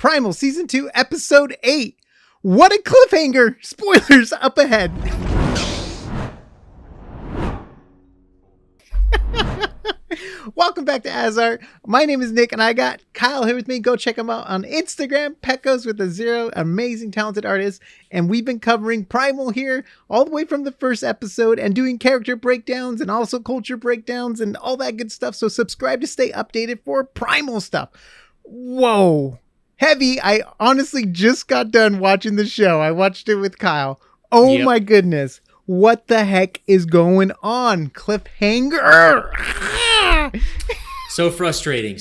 Primal Season 2, Episode 8. What a cliffhanger! Spoilers up ahead. Welcome back to AsArt. My name is Nick, and I got Kyle here with me. Go check him out on Instagram, Pecos with a 0, amazing, talented artist. And we've been covering Primal here all the way from the first episode and doing character breakdowns and also culture breakdowns and all that good stuff. So subscribe to stay updated for Primal stuff. Whoa. Heavy. I honestly just got done watching the show. I watched it with Kyle. Oh my goodness. What the heck is going on? Cliffhanger. So frustrating.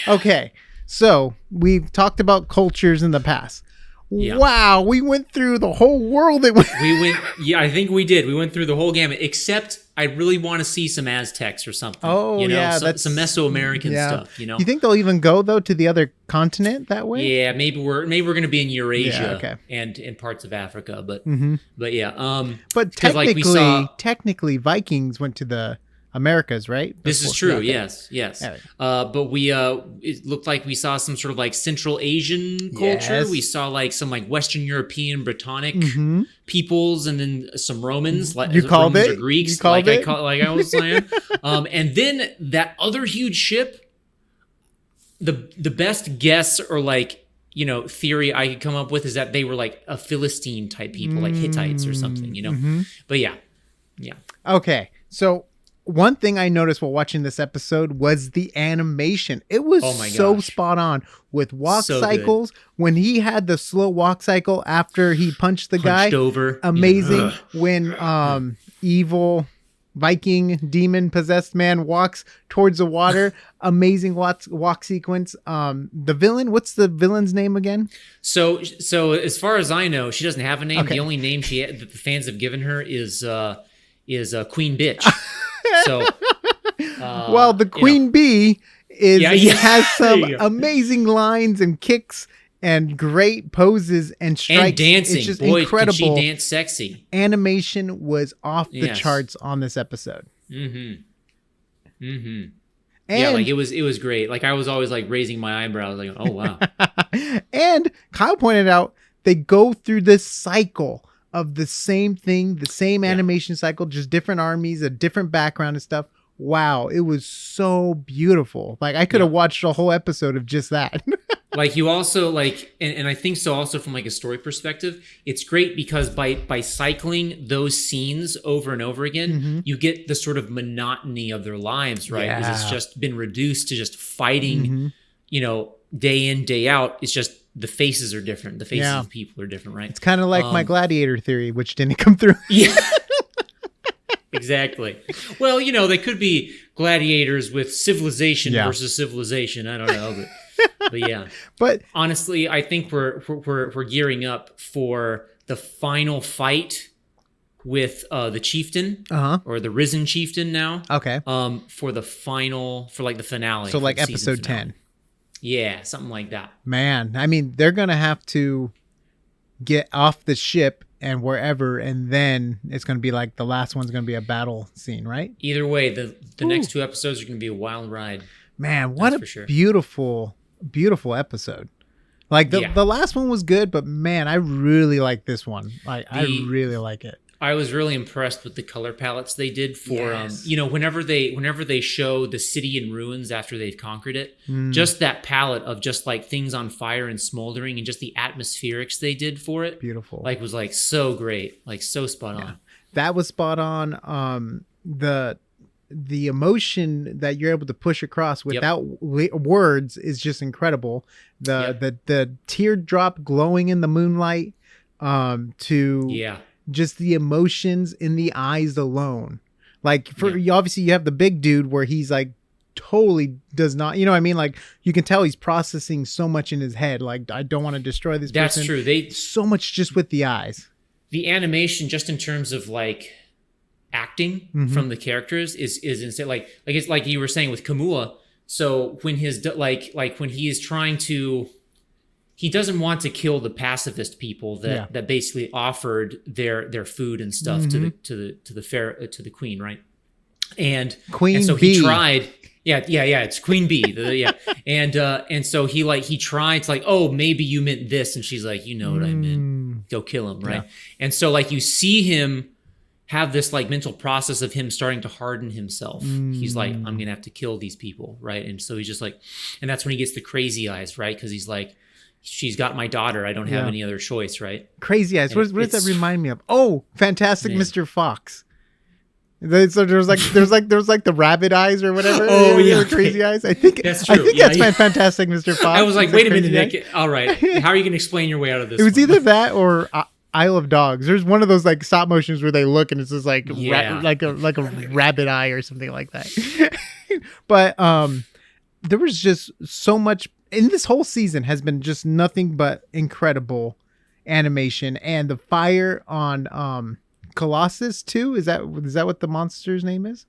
Okay. So we've talked about cultures in the past. Yeah. Wow. We went through the whole world. I think we did. We went through the whole gamut, except I really want to see some Aztecs or something. Oh, that's some Mesoamerican stuff, You think they'll even go though to the other continent that way? Yeah, maybe we're going to be in Eurasia and in parts of Africa, but yeah. But technically Vikings went to the Americas, right? This is true. Yes. But we it looked like we saw some sort of like Central Asian culture. Yes. We saw like some like Western European, Brittonic peoples, and then some Romans. You called Romans it? Or Greeks. You called it? Like I was saying. And then that other huge ship. The best guess or like theory I could come up with is that they were like a Philistine type people, like Hittites or something. But yeah. Okay, so. One thing I noticed while watching this episode was the animation. It was so spot on with walk cycles. Good. When he had the slow walk cycle after he punched the guy, over. Amazing. When evil Viking demon possessed man walks towards the water, amazing walk sequence. The villain, what's the villain's name again? So as far as I know, she doesn't have a name. Okay. The only name that the fans have given her is Queen Bitch. So, well, the Queen Bee has some amazing lines and kicks and great poses and strikes. And dancing. It's just incredible. Can she dance sexy. Animation was off the charts on this episode. And like it was great. Like I was always like raising my eyebrows, like, oh wow. And Kyle pointed out they go through this cycle of the same thing, the same animation cycle, just different armies, a different background and stuff. Wow, it was so beautiful. Like I could have watched a whole episode of just that. Like you also like, and I think so also from like a story perspective, it's great because by cycling those scenes over and over again, you get the sort of monotony of their lives, right? Because it's just been reduced to just fighting, day in, day out. It's just the faces are different. The faces of people are different, right? It's kind of like my gladiator theory, which didn't come through. Yeah. Exactly. Well, they could be gladiators with civilization versus civilization. I don't know, but yeah. But honestly, I think we're gearing up for the final fight with the chieftain or the risen chieftain now. Okay. For the finale. So like episode 10. Yeah, something like that. Man, I mean, they're going to have to get off the ship and wherever, and then it's going to be like the last one's going to be a battle scene, right? Either way, the next 2 episodes are going to be a wild ride. Man, what beautiful, beautiful episode. Like the last one was good, but man, I really like this one. Like I really like it. I was really impressed with the color palettes they did for, whenever they show the city in ruins after they've conquered it, just that palette of just like things on fire and smoldering and just the atmospherics they did for it. Beautiful. Like was like so great, like so spot on. That was spot on. The emotion that you're able to push across without words is just incredible. The teardrop glowing in the moonlight, just the emotions in the eyes alone. Like obviously you have the big dude where he's like totally does not, what I mean? Like you can tell he's processing so much in his head. Like I don't want to destroy this person. That's true. They so much just with the eyes. The animation just in terms of like acting from the characters is insane. Like it's like you were saying with Kamua. So when his like when he is trying to, he doesn't want to kill the pacifist people that basically offered their food and stuff to the queen, right? And Queen so Bee. he tried. Yeah. It's Queen Bee. Yeah. And so he tried to like, oh, maybe you meant this. And she's like, you know what I meant. Go kill him. Right. Yeah. And so like you see him have this like mental process of him starting to harden himself. He's like, I'm going to have to kill these people. Right. And so he's just like, and that's when he gets the crazy eyes. Right. Because he's like, she's got my daughter. I don't have any other choice. Right. Crazy eyes. What does that remind me of? Oh, Fantastic Mr. Fox. So there's like the rabbit eyes or whatever. Oh yeah, crazy eyes. I think that's true. I think that's Fantastic Mr. Fox. I was like, wait a minute, Nick. All right, how are you going to explain your way out of this? It was either that or Isle of Dogs. There's one of those like stop motions where they look and it's just like like a rabbit eye or something like that. But there was just so much in this whole season has been just nothing but incredible animation, and the fire on Colossus too. Is that what the monster's name is?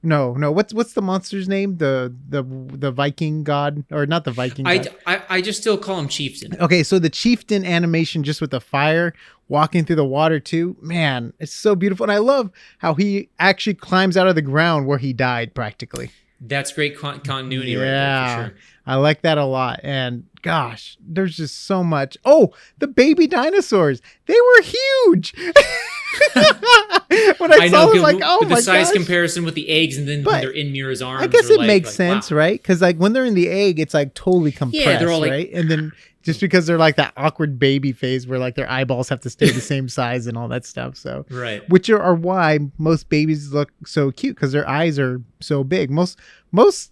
No. What's the monster's name? The Viking god, or not the Viking god? I just still call him Chieftain. Okay, so the Chieftain animation just with the fire walking through the water too. Man, it's so beautiful, and I love how he actually climbs out of the ground where he died practically. That's great continuity right there, for sure. I like that a lot. And gosh, there's just so much. Oh, the baby dinosaurs. They were huge. When I saw them, like, oh my gosh. The size comparison with the eggs, and then when they're in Mira's arms. I guess it makes sense, right? Because like when they're in the egg, it's like totally compressed, they're all like, right? And then just because they're like that awkward baby phase where like their eyeballs have to stay the same size and all that stuff. So right, which are why most babies look so cute, because their eyes are so big. Most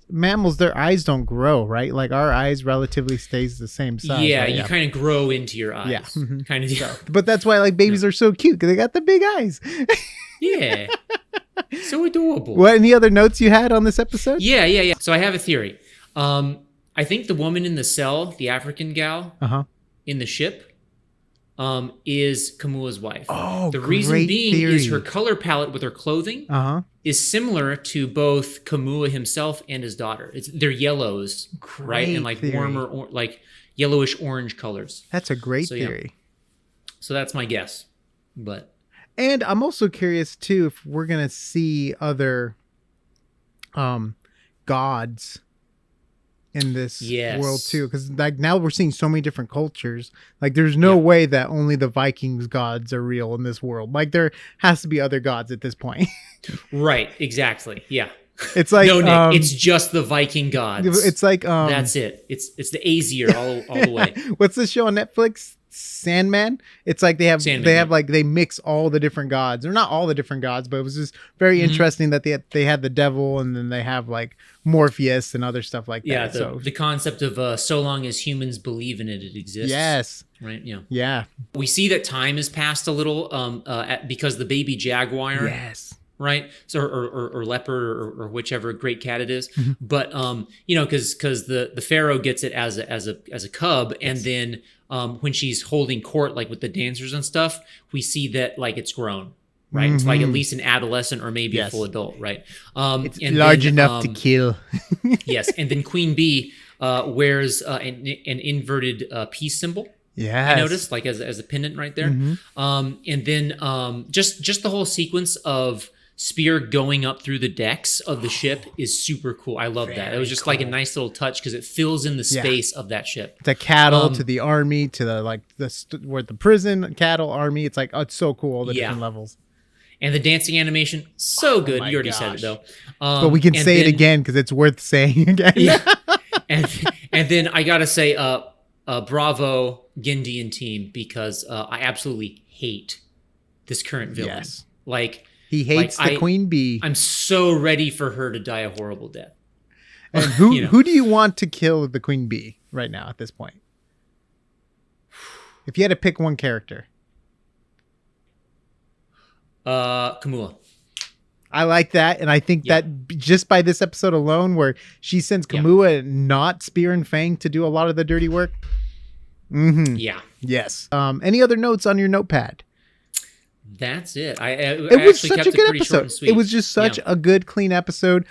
mammals, their eyes don't grow, right? Like our eyes relatively stays the same size. Yeah, right? You kind of grow into your eyes. Yeah, kind of. So, but that's why like babies are so cute, because they got the big eyes. Yeah, so adorable. What? Any other notes you had on this episode? Yeah. So I have a theory. I think the woman in the cell, the African gal in the ship, is Kamua's wife. Oh, the reason being is her color palette with her clothing is similar to both Kamua himself and his daughter. They're yellows, right, and like warmer, like yellowish orange colors. That's a great theory. Yeah. So that's my guess, And I'm also curious too if we're gonna see other gods in this world too, because like now we're seeing so many different cultures. Like there's no way that only the Vikings gods are real in this world. Like there has to be other gods at this point. Right, exactly. Yeah. It's like no, Nick, it's just the Viking gods. It's like that's it. It's the Aesir all the way. What's this show on Netflix? Sandman. It's like they mix all the different gods, or not all the different gods, but it was just very interesting that they had the devil, and then they have like Morpheus and other stuff like that. Yeah, the concept of so long as humans believe in it, it exists. Yes. Right. Yeah. Yeah. We see that time has passed a little because the baby jaguar. Yes. Right. So or leopard or whichever great cat it is, but because the pharaoh gets it as a cub, and then when she's holding court like with the dancers and stuff, we see that like it's grown, right? It's like at least an adolescent or maybe a full adult, right? It's large enough to kill. Yes, and then Queen Bee wears an inverted peace symbol. Yeah, I noticed like as a pendant right there. And then just the whole sequence of Spear going up through the decks of the ship is super cool. I love that. It was just like a nice little touch because it fills in the space of that ship. The cattle to the army to the prison cattle army. It's like it's so cool, all the different levels. And the dancing animation, so good. You already said it though. But we can say it again because it's worth saying again. Yeah. and then I gotta say, bravo Gindi and team, because I absolutely hate this current villain. Yes. Like. He hates the Queen Bee. I'm so ready for her to die a horrible death. And who do you want to kill the Queen Bee right now at this point? If you had to pick one character. Kamua. I like that, and I think that just by this episode alone, where she sends Kamua not Spear and Fang to do a lot of the dirty work. Yeah. Yes. Any other notes on your notepad? That's it. It was such a good episode. It was just such a good, clean episode.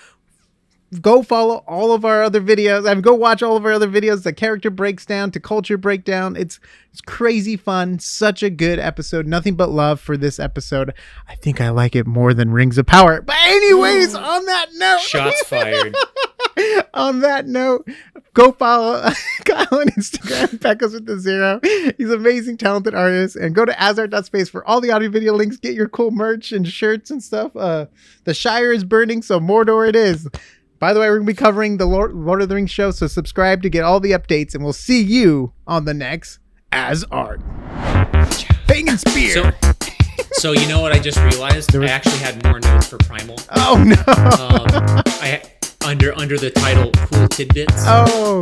Go follow all of our other videos. Go watch all of our other videos. The character breaks down to culture breakdown. It's crazy fun. Such a good episode. Nothing but love for this episode. I think I like it more than Rings of Power. But anyways, on that note. Shots fired. On that note, go follow Kyle on Instagram, Pecos with the zero. He's an amazing, talented artist. And go to AsArt.space for all the audio video links. Get your cool merch and shirts and stuff. The Shire is burning, so Mordor it is. By the way, we're going to be covering the Lord of the Rings show, so subscribe to get all the updates, and we'll see you on the next AsArt. Bang and spear! So you know what I just realized? I actually had more notes for Primal. Oh, no! Under the title Cool Tidbits. Oh!